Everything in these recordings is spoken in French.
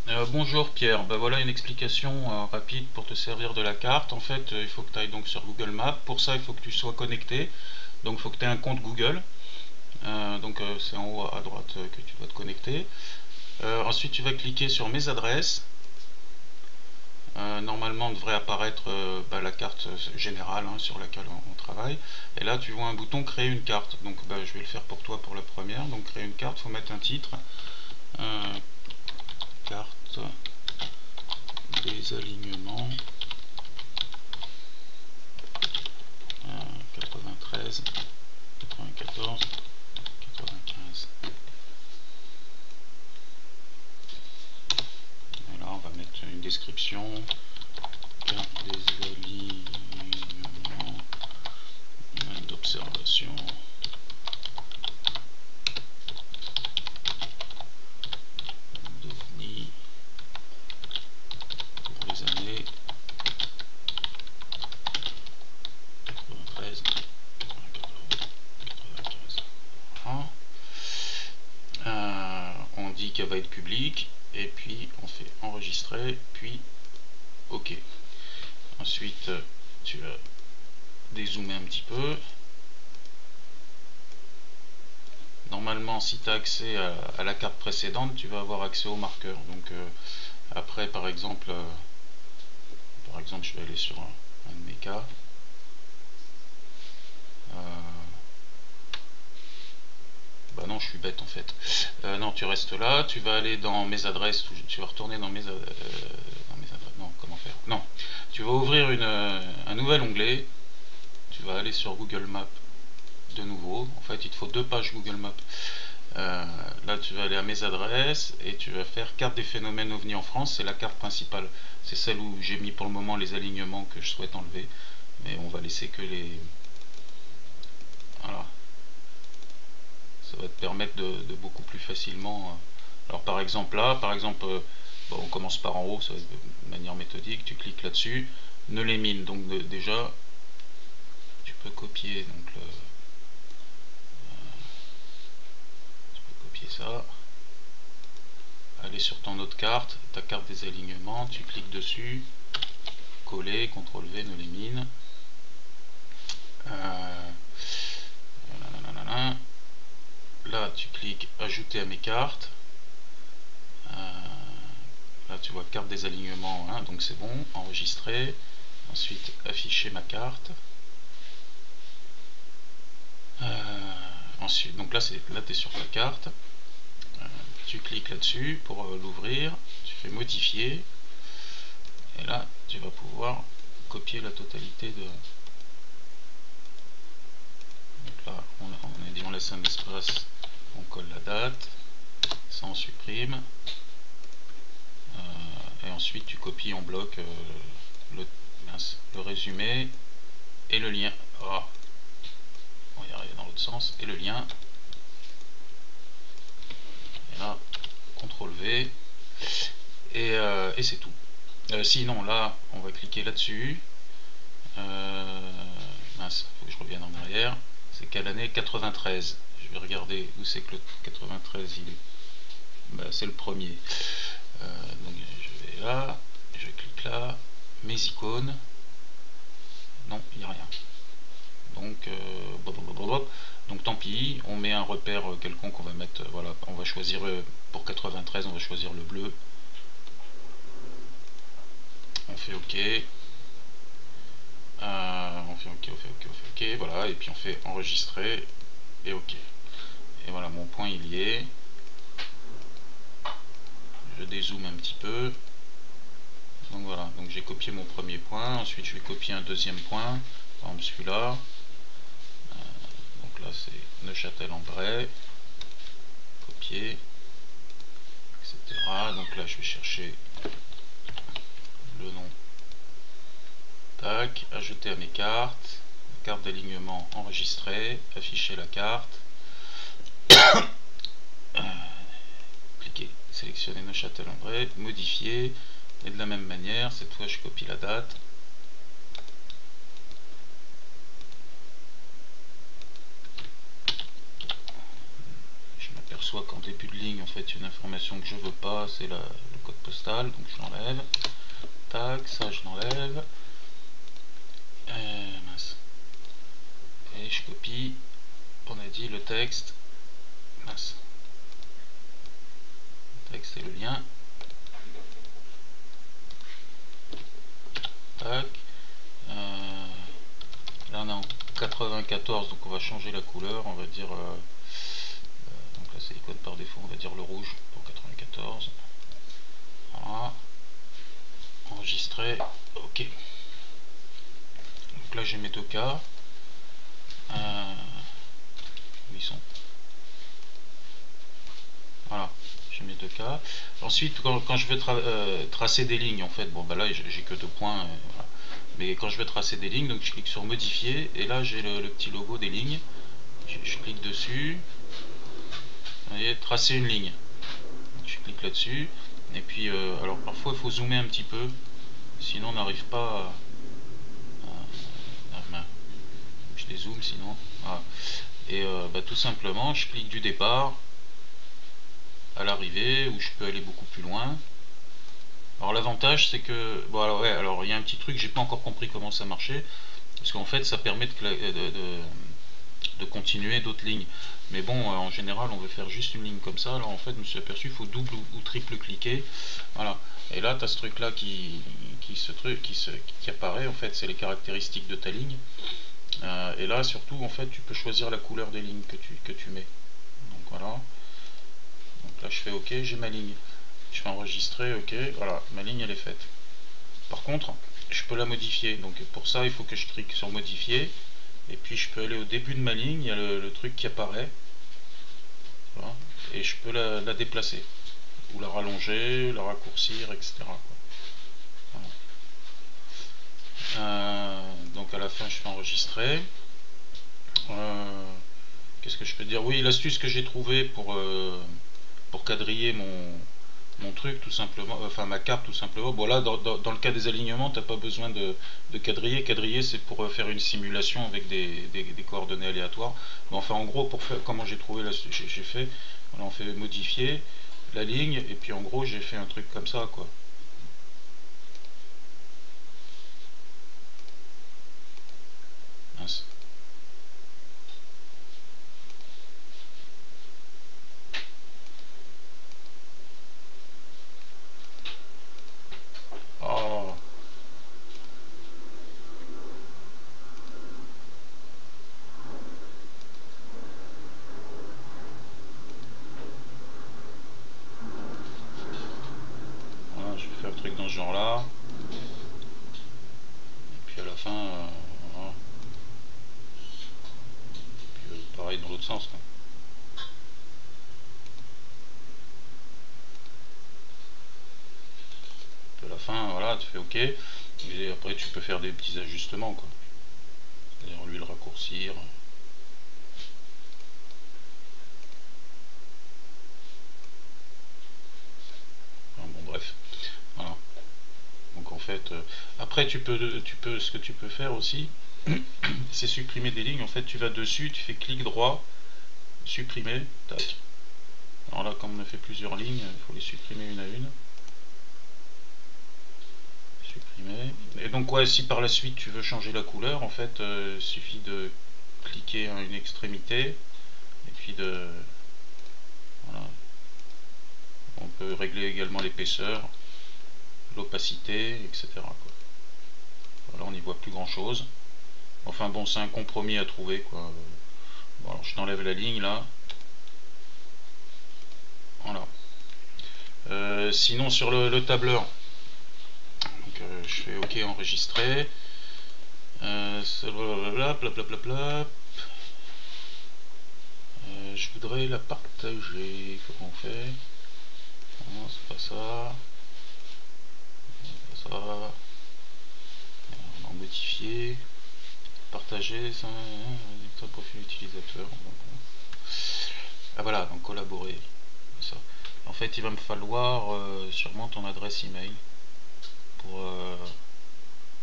Bonjour Pierre, voilà une explication rapide pour te servir de la carte. En fait, il faut que tu ailles donc sur Google Maps. Pour ça, il faut que tu sois connecté. Donc, il faut que tu aies un compte Google. C'est en haut à droite que tu dois te connecter. Ensuite, tu vas cliquer sur Mes adresses. Normalement, devrait apparaître la carte générale sur laquelle on travaille. Et là, tu vois un bouton Créer une carte. Donc, je vais le faire pour toi pour la première. Donc, créer une carte, il faut mettre un titre. Carte des alignements 93, 94, 95. Et là, on va mettre une description. Carte des alignements d'observation d'OVNI pour les années 93, 94, 95. Voilà. On dit qu'elle va être publique et puis on fait enregistrer puis OK. Ensuite tu vas dézoomer un petit peu. Normalement, si tu as accès à la carte précédente, tu vas avoir accès au marqueur. Donc après, par exemple, je vais aller sur un de mes cas. Non, je suis bête en fait. Non, tu restes là, tu vas aller dans mes adresses, tu vas retourner dans mes adresses. Non, comment faire? Non, tu vas ouvrir un nouvel onglet, tu vas aller sur Google Maps de nouveau. En fait, il te faut deux pages Google Maps. Là, tu vas aller à mes adresses et tu vas faire carte des phénomènes OVNI en France. C'est la carte principale. C'est celle où j'ai mis pour le moment les alignements que je souhaite enlever. Mais on va laisser que les... Voilà. Ça va te permettre de beaucoup plus facilement... Alors par exemple là, on commence par en haut, ça va être de manière méthodique. Tu cliques là-dessus, ne les mine. Donc déjà, tu peux copier donc ça, aller sur ton autre carte, ta carte des alignements, tu cliques dessus, coller, CTRL V, ne les mine. Là tu cliques ajouter à mes cartes. Là tu vois carte des alignements, donc c'est bon, enregistrer. Ensuite afficher ma carte. Ensuite, donc là tu es sur ta carte. Tu cliques là-dessus pour l'ouvrir, tu fais modifier, et là tu vas pouvoir copier la totalité de... Donc là on a dit on laisse un espace, on colle la date, ça on supprime, et ensuite tu copies en bloc le résumé et le lien. Oh, on va y arriver dans l'autre sens, et le lien. Et là, CTRL V, et c'est tout. Sinon là, on va cliquer là-dessus. Mince, faut que je revienne en arrière. C'est quelle année? 93. Je vais regarder où c'est que le 93 il est. C'est le premier. Donc je vais là, je clique là, mes icônes. Non, il n'y a rien. Donc tant pis, on met un repère quelconque, on va mettre, voilà, on va choisir pour 93, on va choisir le bleu. On fait OK. On fait OK, voilà, et puis on fait enregistrer et OK. Et voilà, mon point il y est. Je dézoome un petit peu. Donc voilà, donc j'ai copié mon premier point, ensuite je vais copier un deuxième point, par exemple celui-là. Donc là c'est Neuchâtel-en-Bray, copier, etc. Donc là je vais chercher le nom. Tac, ajouter à mes cartes, carte d'alignement enregistrée, afficher la carte. Cliquer, sélectionner Neuchâtel-en-Bray, modifier, et de la même manière, cette fois je copie la date. Je m'aperçois qu'en début de ligne, en fait, une information que je veux pas, c'est le code postal, donc je l'enlève. Tac, ça je l'enlève. Mince. Et je copie, on a dit le texte. Mince. Le texte et le lien. Tac. Là on est en 94, donc on va changer la couleur, on va dire donc là c'est les codes par défaut, on va dire le rouge pour 94. Voilà. Enregistrer, ok. Donc là j'ai mes 2K. Où ils sont? Voilà, j'ai mes 2K. Ensuite, quand je veux tracer des lignes, en fait, bon bah là j'ai que 2 points, voilà. Mais quand je veux tracer des lignes, donc je clique sur modifier, et là j'ai le petit logo des lignes. Je clique dessus. Vous voyez, tracer une ligne. Donc je clique là-dessus. Et puis, alors parfois il faut zoomer un petit peu, sinon on n'arrive pas je dézoome sinon. Voilà. Et bah, tout simplement, je clique du départ à l'arrivée, où je peux aller beaucoup plus loin. Alors l'avantage c'est que, bon alors, ouais, alors il y a un petit truc, j'ai pas encore compris comment ça marchait, parce qu'en fait ça permet de continuer d'autres lignes. Mais bon, en général on veut faire juste une ligne comme ça, alors en fait je me suis aperçu qu'il faut double ou triple cliquer. Voilà. Et là tu as ce truc là qui apparaît, en fait c'est les caractéristiques de ta ligne. Et là surtout en fait tu peux choisir la couleur des lignes que tu mets. Donc voilà. Donc là je fais ok, j'ai ma ligne. Je fais enregistrer, ok, voilà, ma ligne elle est faite. Par contre, je peux la modifier. Donc pour ça il faut que je clique sur modifier. Et puis je peux aller au début de ma ligne, il y a le truc qui apparaît. Voilà, et je peux la déplacer. Ou la rallonger, la raccourcir, etc. Voilà. Donc à la fin je fais enregistrer. Qu'est-ce que je peux dire? Oui, l'astuce que j'ai trouvée pour quadriller mon truc tout simplement, enfin ma carte tout simplement. Bon là dans le cas des alignements t'as pas besoin de quadriller. Quadriller c'est pour faire une simulation avec des coordonnées aléatoires. Mais enfin en gros pour faire comment j'ai trouvé, j'ai fait, voilà, on fait modifier la ligne et puis en gros j'ai fait un truc comme ça quoi. Mince. Oh. Voilà, je vais faire un truc dans ce genre là. Et puis à la fin, voilà. Puis, pareil dans l'autre sens quoi. Puis à la fin, voilà, tu fais ok. Et après tu peux faire des petits ajustements quoi. C'est-à-dire lui le raccourcir. Enfin, bon bref. Voilà. Donc en fait, après ce que tu peux faire aussi, c'est supprimer des lignes. En fait, tu vas dessus, tu fais clic droit, supprimer, tac. Alors là, comme on a fait plusieurs lignes, il faut les supprimer une à une. Supprimer. Et donc ouais, si par la suite tu veux changer la couleur, en fait, il suffit de cliquer à une extrémité et puis de voilà. On peut régler également l'épaisseur, l'opacité, etc. Voilà, on n'y voit plus grand chose. Enfin bon, c'est un compromis à trouver quoi. Bon, alors je t'enlève la ligne là. Voilà. Sinon sur le tableur, donc, je fais OK enregistrer. Je voudrais la partager. Comment on fait? Non, c'est pas ça. C'est pas ça. On va modifier. Partager, ça, profil utilisateur. Ah voilà, donc collaborer. Ça. En fait, il va me falloir sûrement ton adresse email pour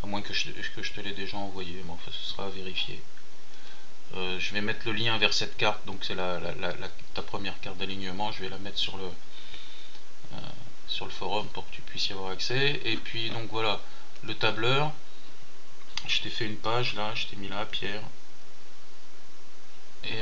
à moins que je te l'ai déjà envoyé, mais enfin ce sera à vérifier. Je vais mettre le lien vers cette carte, donc c'est ta première carte d'alignement. Je vais la mettre sur le forum pour que tu puisses y avoir accès. Et puis donc voilà, le tableur, je t'ai fait une page là, je t'ai mis là, Pierre. Et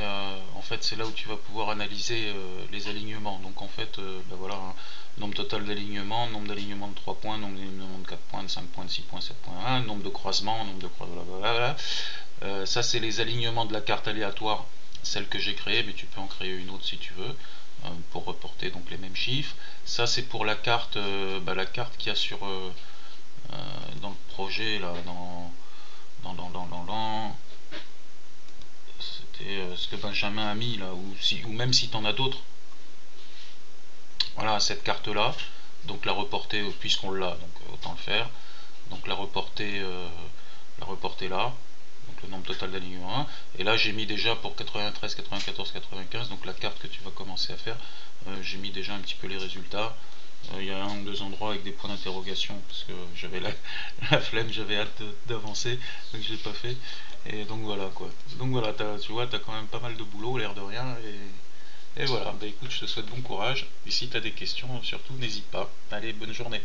en fait c'est là où tu vas pouvoir analyser les alignements. Donc en fait ben voilà, hein, nombre total d'alignements, nombre d'alignements de 3 points, nombre d'alignements de 4 points, de 5 points, de 6 points, 7 points, 1, nombre de croisements, nombre de croisements, blablabla. Ça c'est les alignements de la carte aléatoire, celle que j'ai créée, mais tu peux en créer une autre si tu veux, pour reporter donc les mêmes chiffres. Ça c'est pour la carte qu'il y a sur dans le projet là, c'était ce que Benjamin a mis là, ou même si tu en as d'autres. Voilà, cette carte là, donc la reporter, puisqu'on l'a, donc autant le faire. Donc la reporter là, donc le nombre total d'alignements 1. Et là j'ai mis déjà pour 93, 94, 95, donc la carte que tu vas commencer à faire, j'ai mis déjà un petit peu les résultats. Il y a un ou deux endroits avec des points d'interrogation parce que j'avais la flemme, j'avais hâte d'avancer, donc je l'ai pas fait. Et donc voilà quoi. Donc voilà, tu vois, tu as quand même pas mal de boulot, l'air de rien. Et voilà, bah écoute, je te souhaite bon courage. Et si tu as des questions, surtout n'hésite pas. Allez, bonne journée.